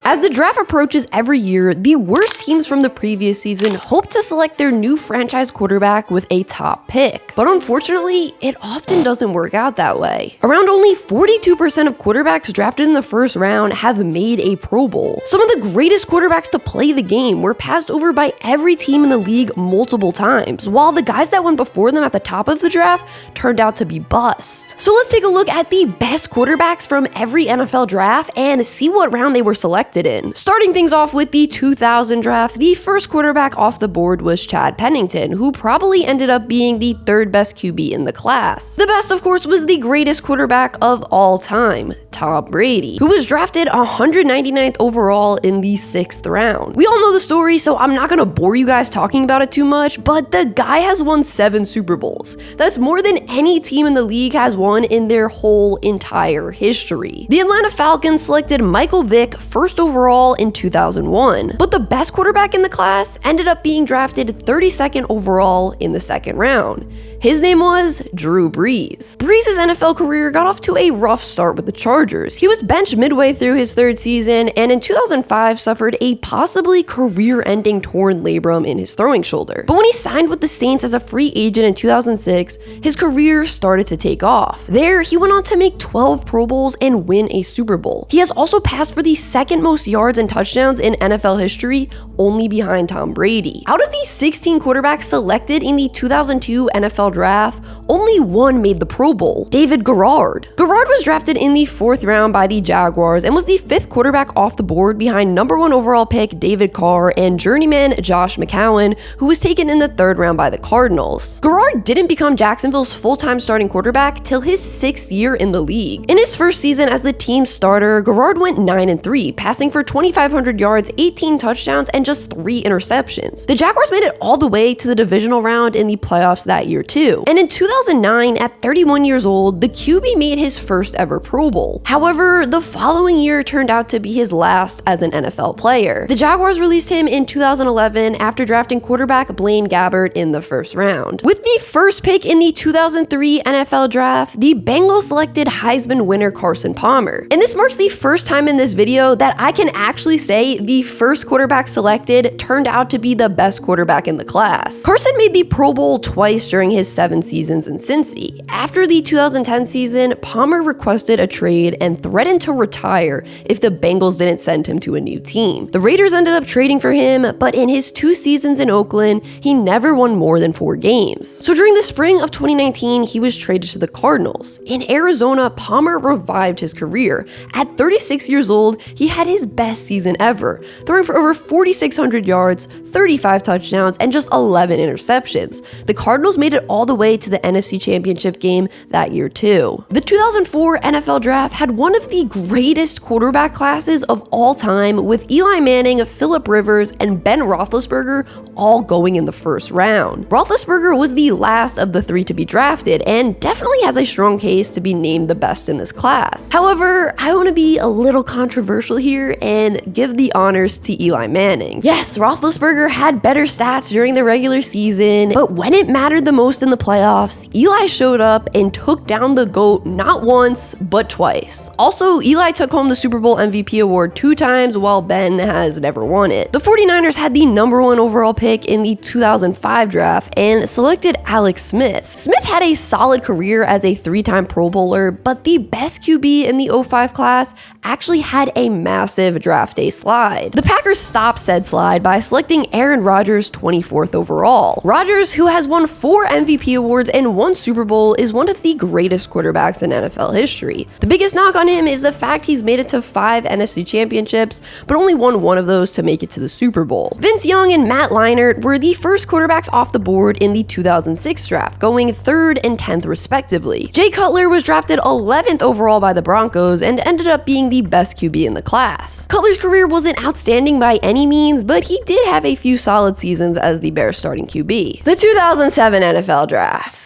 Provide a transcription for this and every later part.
As the draft approaches every year, the worst teams from the previous season hope to select their new franchise quarterback with a top pick. But unfortunately, it often doesn't work out that way. Around only 42% of quarterbacks drafted in the first round have made a Pro Bowl. Some of the greatest quarterbacks to play the game were passed over by every team in the league multiple times, while the guys that went before them at the top of the draft turned out to be bust. So let's take a look at the best quarterbacks from every NFL draft and see what round they were selected in. Starting things off with the 2000 draft, the first quarterback off the board was Chad Pennington, who probably ended up being the third best QB in the class. The best, of course, was the greatest quarterback of all time, Tom Brady, who was drafted 199th overall in the 6th round. We all know the story, so I'm not gonna bore you guys talking about it too much, but the guy has won 7 Super Bowls. That's more than any team in the league has won in their whole entire history. The Atlanta Falcons selected Michael Vick first overall in 2001, but the best quarterback in the class ended up being drafted 32nd overall in the 2nd round. His name was Drew Brees. Brees' NFL career got off to a rough start with the Chargers. He was benched midway through his 3rd season, and in 2005 suffered a possibly career-ending torn labrum in his throwing shoulder. But when he signed with the Saints as a free agent in 2006, his career started to take off. There, he went on to make 12 Pro Bowls and win a Super Bowl. He has also passed for the 2nd most yards and touchdowns in NFL history, only behind Tom Brady. Out of the 16 quarterbacks selected in the 2002 NFL draft, only one made the Pro Bowl, David Garrard. Garrard was drafted in the 4th round by the Jaguars and was the 5th quarterback off the board behind number 1 overall pick David Carr and journeyman Josh McCown, who was taken in the 3rd round by the Cardinals. Garrard didn't become Jacksonville's full-time starting quarterback till his 6th year in the league. In his first season as the team's starter, Garrard went 9-3, passing for 2,500 yards, 18 touchdowns, and just 3 interceptions. The Jaguars made it all the way to the divisional round in the playoffs that year too. And in 2009, at 31 years old, the QB made his first ever Pro Bowl. However, the following year turned out to be his last as an NFL player. The Jaguars released him in 2011 after drafting quarterback Blaine Gabbert in the 1st round. With the first pick in the 2003 NFL draft, the Bengals selected Heisman winner Carson Palmer. And this marks the first time in this video that I can actually say the first quarterback selected turned out to be the best quarterback in the class. Carson made the Pro Bowl twice during his 7 seasons in Cincy. After the 2010 season, Palmer requested a trade and threatened to retire if the Bengals didn't send him to a new team. The Raiders ended up trading for him, but in his 2 seasons in Oakland, he never won more than 4 games. So during the spring of 2019, he was traded to the Cardinals. In Arizona, Palmer revived his career. At 36 years old, he had his best season ever, throwing for over 4,600 yards, 35 touchdowns, and just 11 interceptions. The Cardinals made it all the way to the NFC Championship game that year too. The 2004 NFL Draft had one of the greatest quarterback classes of all time, with Eli Manning, Phillip Rivers, and Ben Roethlisberger all going in the 1st round. Roethlisberger was the last of the 3 to be drafted and definitely has a strong case to be named the best in this class. However, I want to be a little controversial here and give the honors to Eli Manning. Yes, Roethlisberger had better stats during the regular season, but when it mattered the most in the playoffs, Eli showed up and took down the GOAT not once, but twice. Also, Eli took home the Super Bowl MVP award 2 times, while Ben has never won it. The 49ers had the number 1 overall pick in the 2005 draft and selected Alex Smith. Smith had a solid career as a 3-time Pro Bowler, but the best QB in the 05 class actually had a massive draft day slide. The Packers stopped said slide by selecting Aaron Rodgers 24th overall. Rodgers, who has won 4 MVP awards and 1 Super Bowl, is one of the greatest quarterbacks in NFL history. The biggest knock on him is the fact he's made it to 5 NFC championships, but only won 1 of those to make it to the Super Bowl. Vince Young and Matt Leinart were the first quarterbacks off the board in the 2006 draft, going 3rd and 10th respectively. Jay Cutler was drafted 11th overall by the Broncos and ended up being the best QB in the class. Cutler's career wasn't outstanding by any means, but he did have a few solid seasons as the Bears starting QB. The 2007 NFL draft.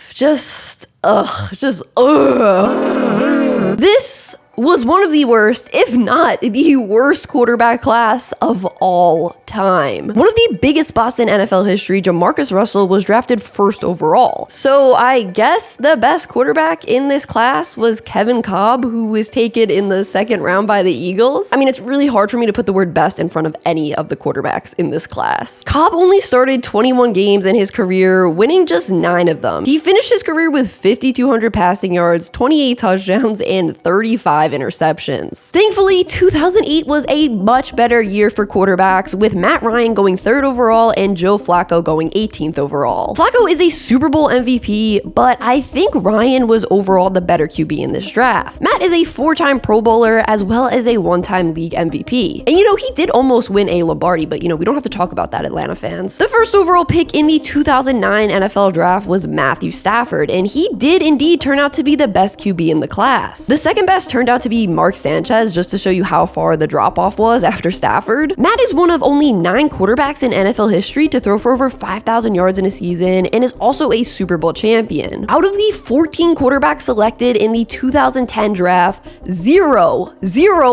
This was one of the worst, if not the worst quarterback class of all time. One of the biggest busts in NFL history, Jamarcus Russell was drafted first overall. So I guess the best quarterback in this class was Kevin Kolb, who was taken in the second round by the Eagles. I mean, it's really hard for me to put the word best in front of any of the quarterbacks in this class. Kolb only started 21 games in his career, winning just 9 of them. He finished his career with 5,200 passing yards, 28 touchdowns, and 35 interceptions. Thankfully, 2008 was a much better year for quarterbacks, with Matt Ryan going 3rd overall and Joe Flacco going 18th overall. Flacco is a Super Bowl MVP, but I think Ryan was overall the better QB in this draft. Matt is a 4-time Pro Bowler as well as a 1-time league MVP. And he did almost win a Lombardi, but we don't have to talk about that, Atlanta fans. The first overall pick in the 2009 NFL draft was Matthew Stafford, and he did indeed turn out to be the best QB in the class. The second best turned out to be Mark Sanchez, just to show you how far the drop-off was after Stafford. Matt is one of only 9 quarterbacks in NFL history to throw for over 5,000 yards in a season and is also a Super Bowl champion. Out of the 14 quarterbacks selected in the 2010 draft, 0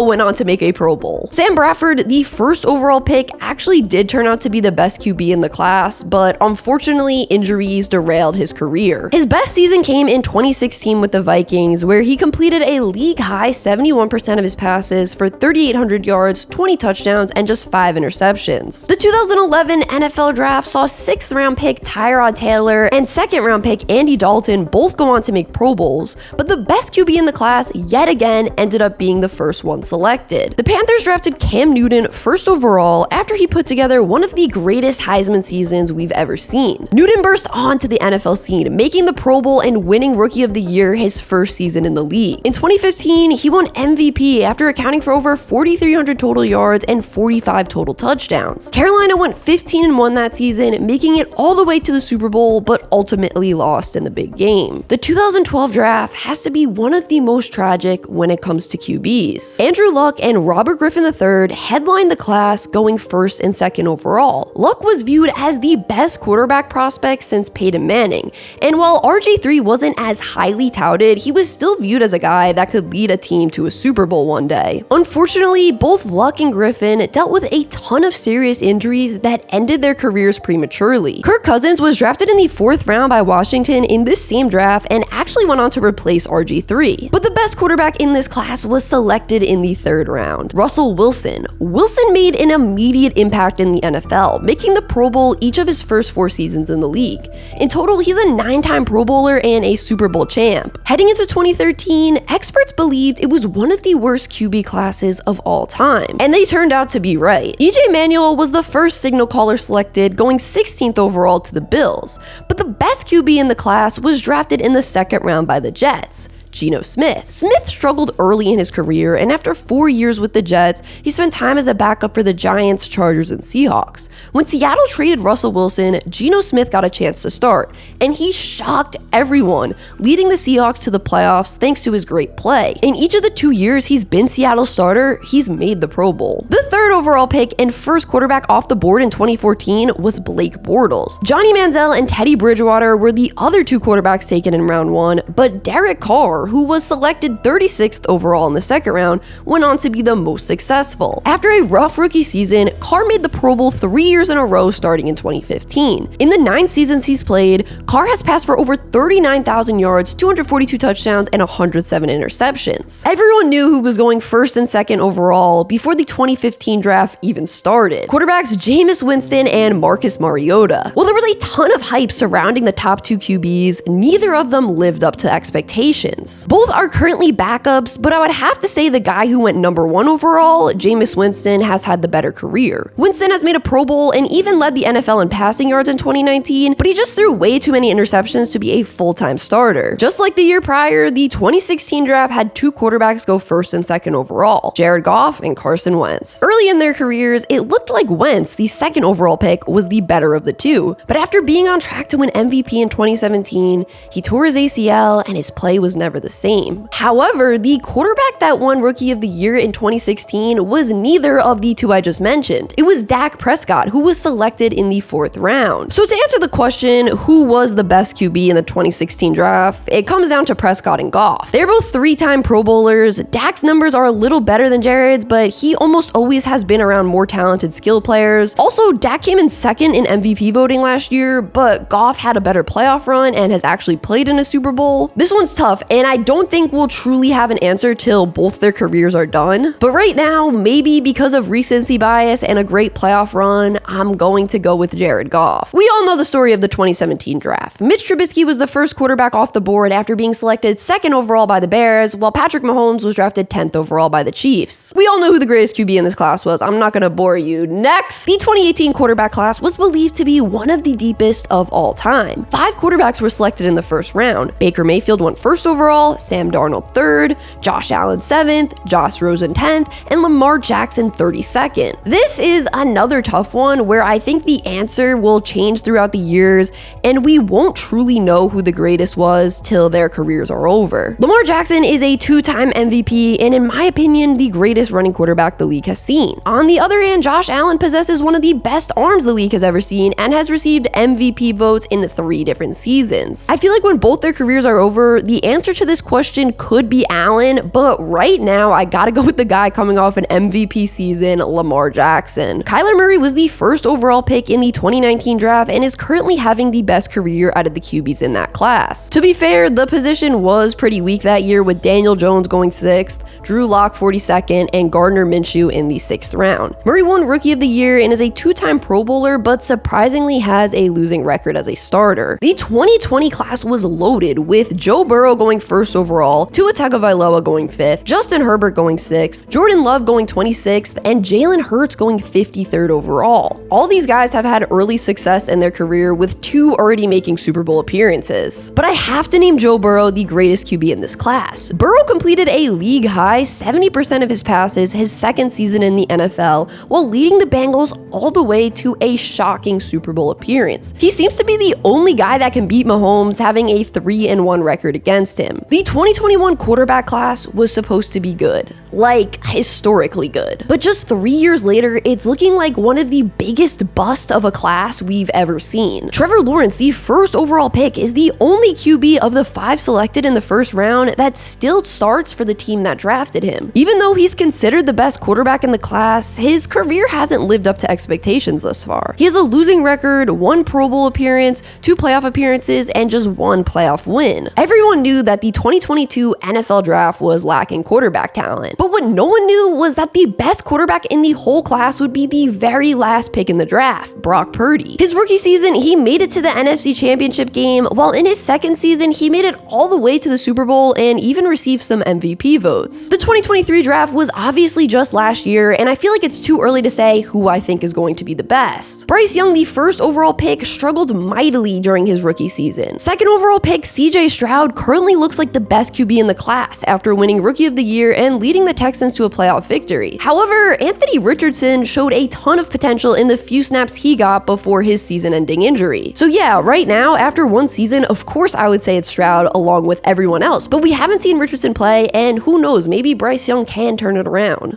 went on to make a Pro Bowl. Sam Bradford, the first overall pick, actually did turn out to be the best QB in the class, but unfortunately, injuries derailed his career. His best season came in 2016 with the Vikings, where he completed a league-high 71% of his passes for 3,800 yards, 20 touchdowns, and just 5 interceptions. The 2011 NFL draft saw 6th-round pick Tyrod Taylor and 2nd-round pick Andy Dalton both go on to make Pro Bowls, but the best QB in the class yet again ended up being the first one selected. The Panthers drafted Cam Newton 1st overall after he put together one of the greatest Heisman seasons we've ever seen. Newton burst onto the NFL scene, making the Pro Bowl and winning Rookie of the Year his first season in the league. In 2015, he won MVP after accounting for over 4,300 total yards and 45 total touchdowns. Carolina went 15-1 that season, making it all the way to the Super Bowl, but ultimately lost in the big game. The 2012 draft has to be one of the most tragic when it comes to QBs. Andrew Luck and Robert Griffin III headlined the class, going 1st and 2nd overall. Luck was viewed as the best quarterback prospect since Peyton Manning, and while RG3 wasn't as highly touted, he was still viewed as a guy that could lead a team to a Super Bowl one day. Unfortunately, both Luck and Griffin dealt with a ton of serious injuries that ended their careers prematurely. Kirk Cousins was drafted in the 4th round by Washington in this same draft and actually went on to replace RG3. But the best quarterback in this class was selected in the 3rd round, Russell Wilson. Wilson made an immediate impact in the NFL, making the Pro Bowl each of his first 4 seasons in the league. In total, he's a 9-time Pro Bowler and a Super Bowl champ. Heading into 2013, experts believed it was one of the worst QB classes of all time, and they turned out to be right. EJ Manuel was the first signal caller selected, going 16th overall to the Bills, but the best QB in the class was drafted in the 2nd round by the Jets, Geno Smith. Smith struggled early in his career, and after 4 years with the Jets, he spent time as a backup for the Giants, Chargers, and Seahawks. When Seattle traded Russell Wilson, Geno Smith got a chance to start, and he shocked everyone, leading the Seahawks to the playoffs thanks to his great play. In each of the 2 years he's been Seattle's starter, he's made the Pro Bowl. The 3rd overall pick and first quarterback off the board in 2014 was Blake Bortles. Johnny Manziel and Teddy Bridgewater were the other 2 quarterbacks taken in round 1, but Derek Carr, who was selected 36th overall in the 2nd round, went on to be the most successful. After a rough rookie season, Carr made the Pro Bowl 3 years in a row starting in 2015. In the 9 seasons he's played, Carr has passed for over 39,000 yards, 242 touchdowns, and 107 interceptions. Everyone knew who was going 1st and 2nd overall before the 2015 draft even started. Quarterbacks Jameis Winston and Marcus Mariota. While there was a ton of hype surrounding the top 2 QBs, neither of them lived up to expectations. Both are currently backups, but I would have to say the guy who went number 1 overall, Jameis Winston, has had the better career. Winston has made a Pro Bowl and even led the NFL in passing yards in 2019, but he just threw way too many interceptions to be a full-time starter. Just like the year prior, the 2016 draft had 2 quarterbacks go 1st and 2nd overall, Jared Goff and Carson Wentz. Early in their careers, it looked like Wentz, the 2nd overall pick, was the better of the 2, but after being on track to win MVP in 2017, he tore his ACL and his play was never the same. However, the quarterback that won Rookie of the Year in 2016 was neither of the two I just mentioned. It was Dak Prescott, who was selected in the 4th round. So to answer the question, who was the best QB in the 2016 draft, it comes down to Prescott and Goff. They're both 3-time Pro Bowlers. Dak's numbers are a little better than Jared's, but he almost always has been around more talented skill players. Also, Dak came in 2nd in MVP voting last year, but Goff had a better playoff run and has actually played in a Super Bowl. This one's tough, and I don't think we'll truly have an answer till both their careers are done. But right now, maybe because of recency bias and a great playoff run, I'm going to go with Jared Goff. We all know the story of the 2017 draft. Mitch Trubisky was the first quarterback off the board after being selected 2nd overall by the Bears, while Patrick Mahomes was drafted 10th overall by the Chiefs. We all know who the greatest QB in this class was. I'm not going to bore you. Next, the 2018 quarterback class was believed to be one of the deepest of all time. 5 quarterbacks were selected in the 1st round. Baker Mayfield went 1st overall, Sam Darnold 3rd, Josh Allen 7th, Josh Rosen 10th, and Lamar Jackson 32nd. This is another tough one where I think the answer will change throughout the years, and we won't truly know who the greatest was till their careers are over. Lamar Jackson is a 2-time MVP, and in my opinion, the greatest running quarterback the league has seen. On the other hand, Josh Allen possesses one of the best arms the league has ever seen and has received MVP votes in 3 different seasons. I feel like when both their careers are over, the answer to this question could be Allen, but right now I gotta go with the guy coming off an MVP season, Lamar Jackson. Kyler Murray was the 1st overall pick in the 2019 draft and is currently having the best career out of the QBs in that class. To be fair, the position was pretty weak that year with Daniel Jones going 6th, Drew Lock 42nd, and Gardner Minshew in the 6th round. Murray won Rookie of the Year and is a 2-time Pro Bowler, but surprisingly has a losing record as a starter. The 2020 class was loaded with Joe Burrow going 1st overall, Tua Tagovailoa going 5th, Justin Herbert going 6th, Jordan Love going 26th, and Jalen Hurts going 53rd overall. All these guys have had early success in their career, with 2 already making Super Bowl appearances. But I have to name Joe Burrow the greatest QB in this class. Burrow completed a league-high 70% of his passes his 2nd season in the NFL, while leading the Bengals all the way to a shocking Super Bowl appearance. He seems to be the only guy that can beat Mahomes, having a 3-1 record against him. The 2021 quarterback class was supposed to be good, like historically good. But just 3 years later, it's looking like one of the biggest busts of a class we've ever seen. Trevor Lawrence, the 1st overall pick, is the only QB of the 5 selected in the 1st round that still starts for the team that drafted him. Even though he's considered the best quarterback in the class, his career hasn't lived up to expectations thus far. He has a losing record, 1 Pro Bowl appearance, 2 playoff appearances, and just 1 playoff win. Everyone knew that the 2022 NFL draft was lacking quarterback talent, but what no one knew was that the best quarterback in the whole class would be the very last pick in the draft, Brock Purdy. His rookie season, he made it to the NFC Championship game, while in his 2nd season, he made it all the way to the Super Bowl and even received some MVP votes. The 2023 draft was obviously just last year, and I feel like it's too early to say who I think is going to be the best. Bryce Young, the 1st overall pick, struggled mightily during his rookie season. 2nd overall pick CJ Stroud currently looks like the best QB in the class after winning Rookie of the Year and leading the Texans to a playoff victory. However, Anthony Richardson showed a ton of potential in the few snaps he got before his season-ending injury. So yeah, right now, after 1 season, of course I would say it's Stroud along with everyone else, but we haven't seen Richardson play, and who knows, maybe Bryce Young can turn it around.